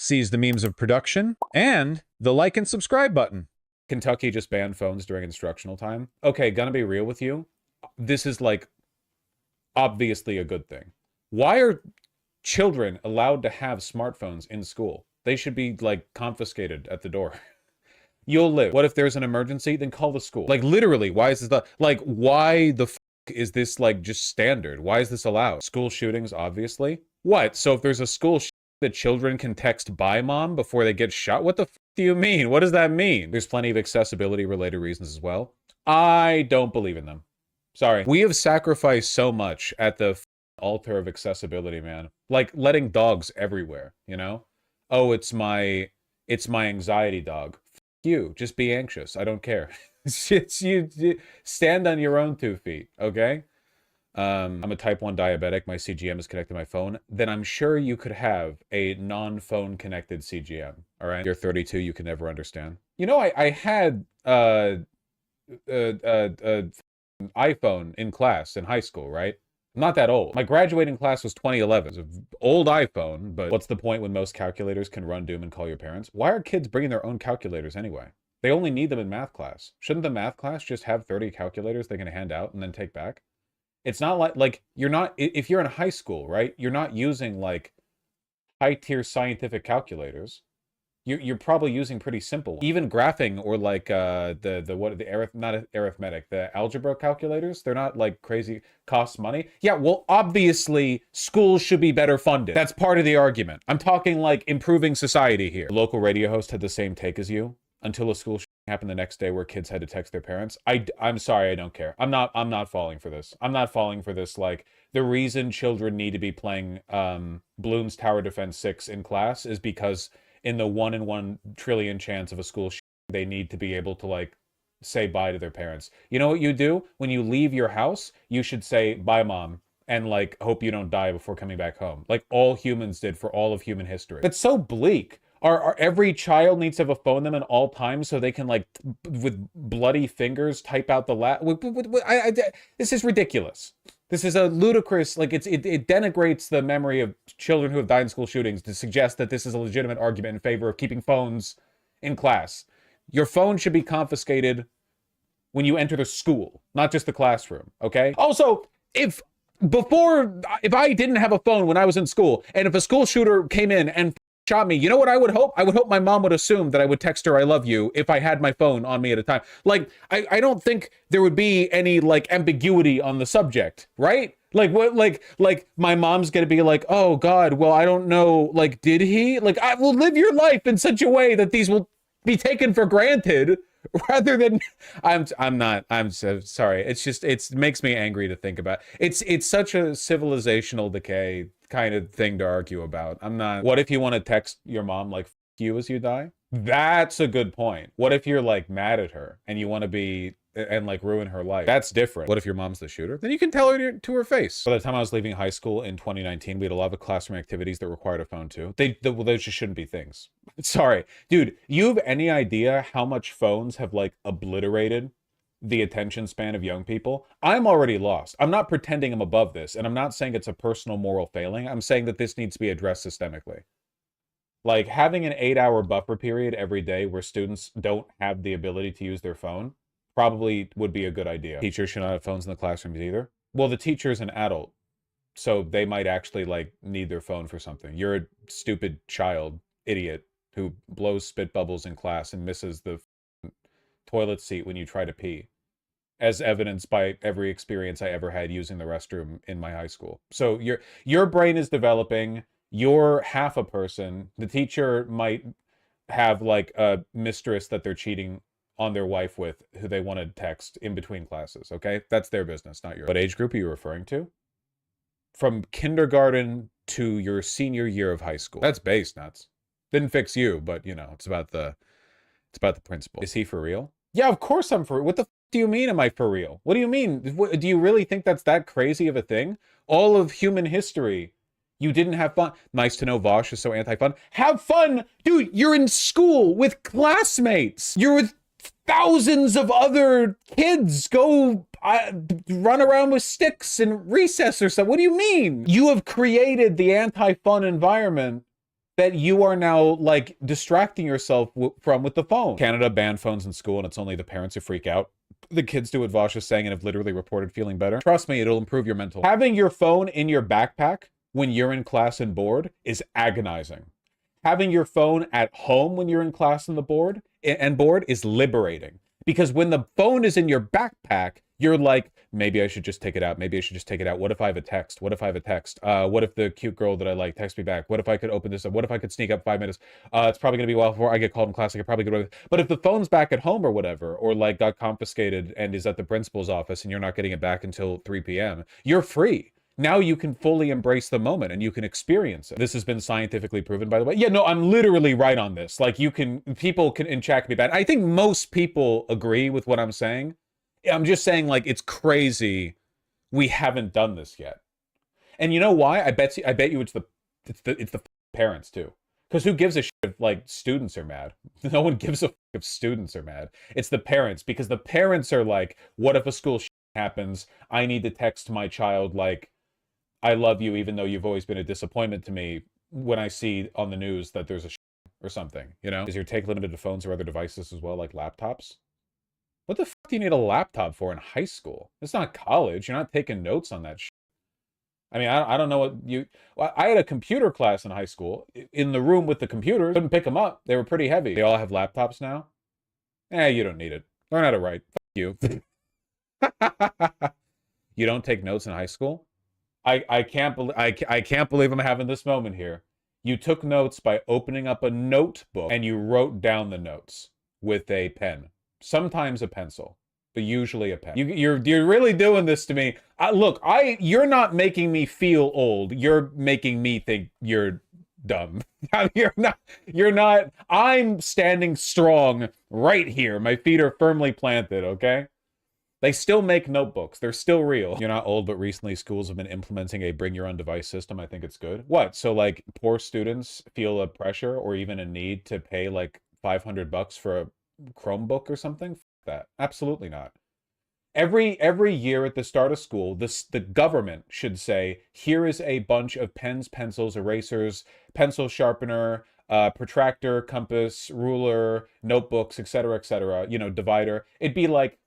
sees the memes of production, and the like and subscribe button. Kentucky just banned phones during instructional time. Okay, gonna be real with you. This is like obviously a good thing. Why are children allowed to have smartphones in school? They should be like confiscated at the door. You'll live. What if there's an emergency? Then call the school. Like literally, why is this like why the f is this like just standard? Why is this allowed? School shootings, obviously. What? So if there's a school that children can text bye mom before they get shot? What the f do you mean? What does that mean? There's plenty of accessibility related reasons as well. I don't believe in them. Sorry. We have sacrificed so much at the altar of accessibility, man. Like letting dogs everywhere, you know? Oh, it's my anxiety dog. You just be anxious. I don't care. You stand on your own 2 feet, okay? I'm a type 1 diabetic. My CGM is connected to my phone. Then I'm sure you could have a non-phone connected CGM. All right. You're 32. You can never understand. You know, I had iPhone in class in high school, right? I'm not that old. My graduating class was 2011. It's an old iPhone, but what's the point when most calculators can run Doom and call your parents? Why are kids bringing their own calculators anyway? They only need them in math class. Shouldn't the math class just have 30 calculators they can hand out and then take back? It's not like you're not, if you're in high school, right? You're not using like high-tier scientific calculators. You're probably using pretty simple ones. Even graphing or like not arithmetic, the algebra calculators, they're not like crazy, cost money. Yeah, well, obviously schools should be better funded. That's part of the argument. I'm talking like improving society here. The local radio host had the same take as you until a school happened the next day where kids had to text their parents. I'm sorry, I don't care. I'm not falling for this. I'm not falling for this. Like the reason children need to be playing Bloons Tower Defense 6 in class is because in the 1 in 1 trillion chance of a school they need to be able to like say bye to their parents. You know what you do? When you leave your house, you should say bye mom and like hope you don't die before coming back home. Like all humans did for all of human history. That's so bleak. Every child needs to have a phone in them at all times so they can like with bloody fingers type out the this is ridiculous. This is a ludicrous, like it denigrates the memory of children who have died in school shootings to suggest that this is a legitimate argument in favor of keeping phones in class. Your phone should be confiscated when you enter the school, not just the classroom, okay? Also, if I didn't have a phone when I was in school, and if a school shooter came in and shot me, you know what I would hope? I would hope my mom would assume that I would text her I love you if I had my phone on me at a time. Like, I don't think there would be any, like, ambiguity on the subject, right? Like, what, like, my mom's gonna be like, oh, God, well, I don't know, like, did he? Like, I will live your life in such a way that these will be taken for granted rather than I'm so sorry. It's just, it makes me angry to think about. It's such a civilizational decay kind of thing to argue about. I'm not. What if you want to text your mom like F you as you die? That's a good point. What if you're like mad at her and you want to be and like ruin her life? That's different. What if your mom's the shooter? Then you can tell her to her face. By the time I was leaving high school in 2019, we had a lot of classroom activities that required a phone too. Well, those just shouldn't be things. Sorry, dude. You have any idea how much phones have like obliterated the attention span of young people? I'm already lost. I'm not pretending I'm above this, and I'm not saying it's a personal moral failing. I'm saying that this needs to be addressed systemically. Like having an 8-hour buffer period every day where students don't have the ability to use their phone probably would be a good idea. Teachers should not have phones in the classrooms either. Well, the teacher's an adult, so they might actually like need their phone for something. You're a stupid child, idiot, who blows spit bubbles in class and misses the toilet seat when you try to pee, as evidenced by every experience I ever had using the restroom in my high school. So your brain is developing. You're half a person. The teacher might have like a mistress that they're cheating on their wife with who they want to text in between classes, okay? That's their business, not yours. What age group are you referring to? From kindergarten to your senior year of high school. That's base nuts. Didn't fix you, but you know, it's about the principle. Is he for real? Yeah, of course I'm for real. What the f do you mean am I for real? What do you mean? Do you really think that's that crazy of a thing? All of human history, you didn't have fun. Nice to know Vaush is so anti-fun. Have fun! Dude, you're in school with classmates. You're with thousands of other kids. Go run around with sticks in recess or something. What do you mean? You have created the anti-fun environment that you are now like distracting yourself from with the phone. Canada banned phones in school, and it's only the parents who freak out. The kids do what Vaush is saying and have literally reported feeling better. Trust me, it'll improve your mental. Having your phone in your backpack when you're in class and bored is agonizing. Having your phone at home when you're in class and bored is liberating. Because when the phone is in your backpack, you're like, maybe I should just take it out. Maybe I should just take it out. What if I have a text? What if I have a text? What if the cute girl that I like texts me back? What if I could open this up? What if I could sneak up 5 minutes? It's probably going to be a while before I get called in class. I could probably get away with it. But if the phone's back at home or whatever, or like got confiscated and is at the principal's office and you're not getting it back until 3 p.m., you're free. Now you can fully embrace the moment and you can experience it. This has been scientifically proven, by the way. Yeah, no, I'm literally right on this. Like people can in chat be bad. I think most people agree with what I'm saying. I'm just saying, like, it's crazy we haven't done this yet. And you know why? I bet you it's the parents too. Because who gives a shit if like students are mad? No one gives a fuck if students are mad. It's the parents, because the parents are like, what if a school shit happens? I need to text my child like, I love you, even though you've always been a disappointment to me, when I see on the news that there's a or something, you know? Is your take limited to phones or other devices as well, like laptops? What the fuck do you need a laptop for in high school? It's not college. You're not taking notes on that shit. I mean, I don't know what you... I had a computer class in high school. In the room with the computers. Couldn't pick them up. They were pretty heavy. They all have laptops now? You don't need it. Learn how to write. Fuck you. You don't take notes in high school? I can't believe I'm having this moment here. You took notes by opening up a notebook and you wrote down the notes with a pen. Sometimes a pencil, but usually a pen. You're really doing this to me. Look, you're not making me feel old. You're making me think you're dumb. You're not. I'm standing strong right here. My feet are firmly planted, okay? They still make notebooks. They're still real. You're not old, but recently schools have been implementing a bring your own device system. I think it's good. What? So like poor students feel a pressure or even a need to pay like $500 for a Chromebook or something? F that. Absolutely not. Every year at the start of school, the government should say, here is a bunch of pens, pencils, erasers, pencil sharpener, protractor, compass, ruler, notebooks, etc., you know, divider. It'd be like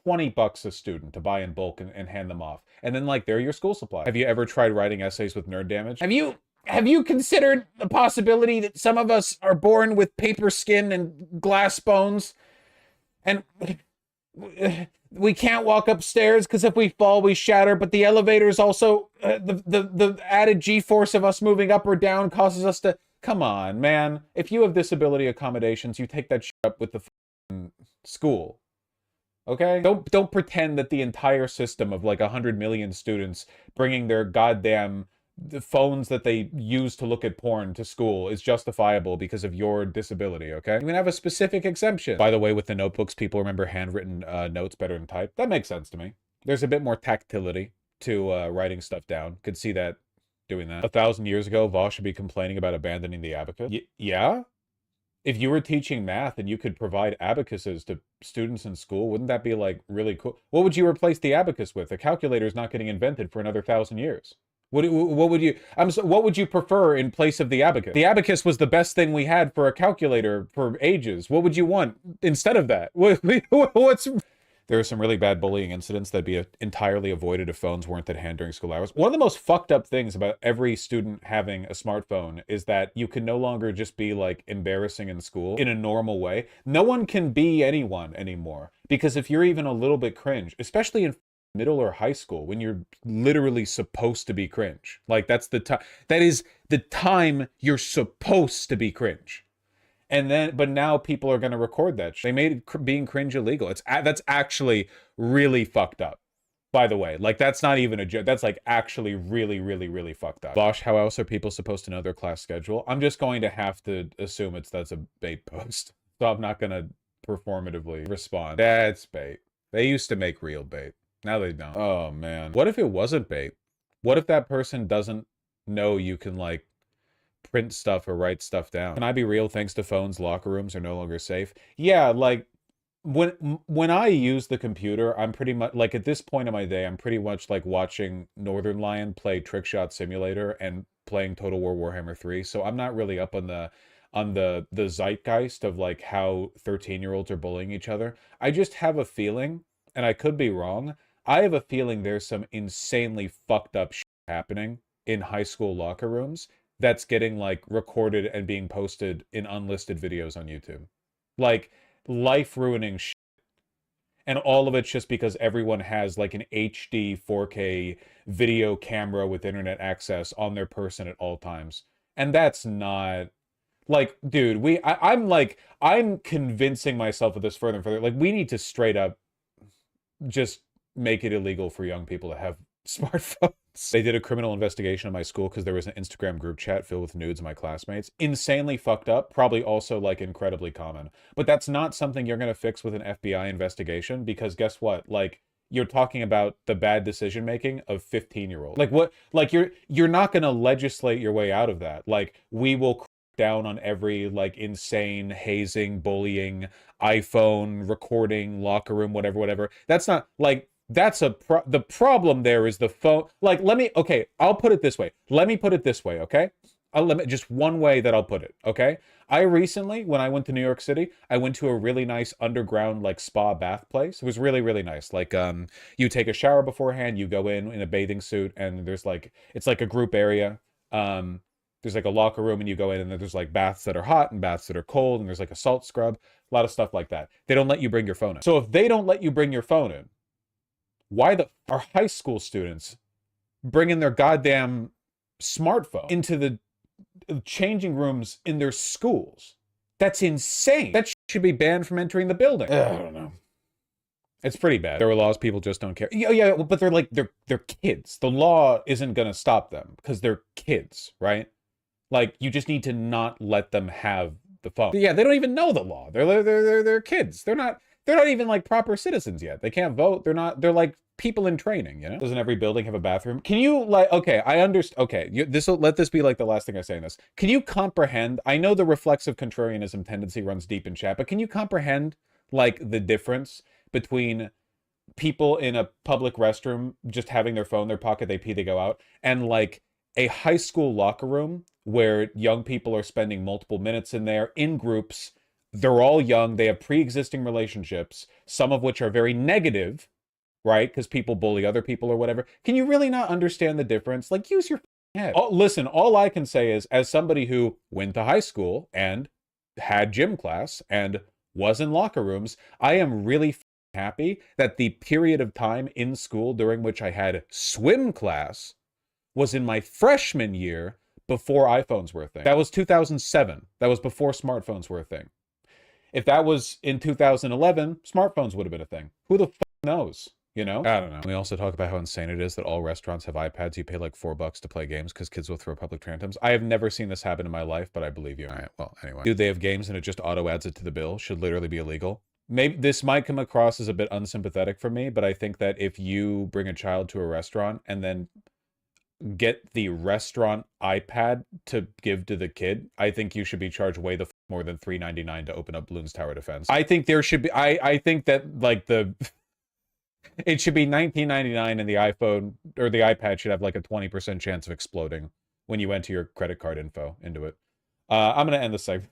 $20 a student to buy in bulk and hand them off. And then like, they're your school supply. Have you ever tried writing essays with nerd damage? Have you considered the possibility that some of us are born with paper skin and glass bones? And we can't walk upstairs because if we fall, we shatter. But the elevators also, the added G-force of us moving up or down causes us to... Come on, man. If you have disability accommodations, you take that shit up with the school. Okay? Don't pretend that the entire system of like 100 million students bringing their goddamn the phones that they use to look at porn to school is justifiable because of your disability, okay? You can have a specific exemption. By the way, with the notebooks, people remember handwritten notes better than typed. That makes sense to me. There's a bit more tactility to writing stuff down. Could see that doing that. 1,000 years ago, Vaush should be complaining about abandoning the abacus. Yeah? If you were teaching math and you could provide abacuses to students in school, wouldn't that be like really cool? What would you replace the abacus with? A calculator is not getting invented for another 1,000 years. What would you... what would you prefer in place of the abacus? The abacus was the best thing we had for a calculator for ages. What would you want instead of that? There are some really bad bullying incidents that'd be entirely avoided if phones weren't at hand during school hours. One of the most fucked up things about every student having a smartphone is that you can no longer just be like embarrassing in school in a normal way. No one can be anyone anymore. Because if you're even a little bit cringe, especially in middle or high school, when you're literally supposed to be cringe. Like that is the time you're supposed to be cringe. And then, but now people are going to record that. They made being cringe illegal. That's actually really fucked up. By the way, like that's not even a joke. That's like actually really, really, really fucked up. Vaush, how else are people supposed to know their class schedule? I'm just going to have to assume that's a bait post. So I'm not going to performatively respond. That's bait. They used to make real bait. Now they don't. Oh, man. What if it wasn't bait? What if that person doesn't know you can, like, print stuff or write stuff down? Can I be real? Thanks to phones, locker rooms are no longer safe. Yeah, like, when I use the computer, I'm pretty much, like, at this point in my day, I'm pretty much, like, watching Northern Lion play Trick Shot Simulator and playing Total War Warhammer 3, so I'm not really up on the zeitgeist of like how 13-year-olds are bullying each other. I just have a feeling, and I could be wrong, I have a feeling there's some insanely fucked up shit happening in high school locker rooms that's getting like recorded and being posted in unlisted videos on YouTube. Like life ruining shit. And all of it's just because everyone has like an HD 4K video camera with internet access on their person at all times. And that's not like, dude, I'm convincing myself of this further and further. Like, we need to straight up just make it illegal for young people to have smartphones. They did a criminal investigation in my school because there was an Instagram group chat filled with nudes of my classmates. Insanely fucked up, probably also like incredibly common. But that's not something you're going to fix with an FBI investigation, because guess what? Like, you're talking about the bad decision making of 15-year-olds. Like, what? Like, you're not going to legislate your way out of that. Like, we will crack down on every like insane hazing, bullying, iPhone recording, locker room, whatever. That's not like, that's the problem there is the phone. Like, I'll put it this way. Let me put it this way, okay? Just one way that I'll put it, okay? I recently, when I went to New York City, I went to a really nice underground, like, spa bath place. It was really, really nice. Like, you take a shower beforehand, you go in a bathing suit, and there's, like, it's like a group area. There's, like, a locker room, and you go in, and there's, like, baths that are hot and baths that are cold, and there's, like, a salt scrub, a lot of stuff like that. They don't let you bring your phone in. So if they don't let you bring your phone in, why are high school students bringing their goddamn smartphone into the changing rooms in their schools? That's insane. That should be banned from entering the building. I don't know. It's pretty bad. There are laws, people just don't care. Yeah, but they're kids. The law isn't gonna stop them because they're kids, right? Like, you just need to not let them have the phone. But yeah, they don't even know the law. They're kids. They're not even like proper citizens yet. They can't vote. They're like people in training, you know? Doesn't every building have a bathroom? Can you like, okay, I understand. Okay, let this be like the last thing I say in this. Can you comprehend? I know the reflexive contrarianism tendency runs deep in chat, but can you comprehend like the difference between people in a public restroom just having their phone in their pocket, they pee, they go out, and like a high school locker room where young people are spending multiple minutes in there in groups? They're all young. They have pre-existing relationships, some of which are very negative, right? Because people bully other people or whatever. Can you really not understand the difference? Like, use your head. Listen, all I can say is, as somebody who went to high school and had gym class and was in locker rooms, I am really happy that the period of time in school during which I had swim class was in my freshman year, before iPhones were a thing. That was 2007. That was before smartphones were a thing. If that was in 2011, smartphones would have been a thing. Who the fuck knows? You know? I don't know. We also talk about how insane it is that all restaurants have iPads. You pay like $4 to play games because kids will throw public tantrums. I have never seen this happen in my life, but I believe you. All right, well, anyway. Dude, they have games and it just auto adds it to the bill. Should literally be illegal. Maybe this might come across as a bit unsympathetic for me, but I think that if you bring a child to a restaurant and then get the restaurant iPad to give to the kid, I think you should be charged way the more than $3.99 to open up Bloons Tower Defense. I think there should be, I think that like it should be $19.99 and the iPhone or the iPad should have like a 20% chance of exploding when you enter your credit card info into it. I'm gonna end the segment.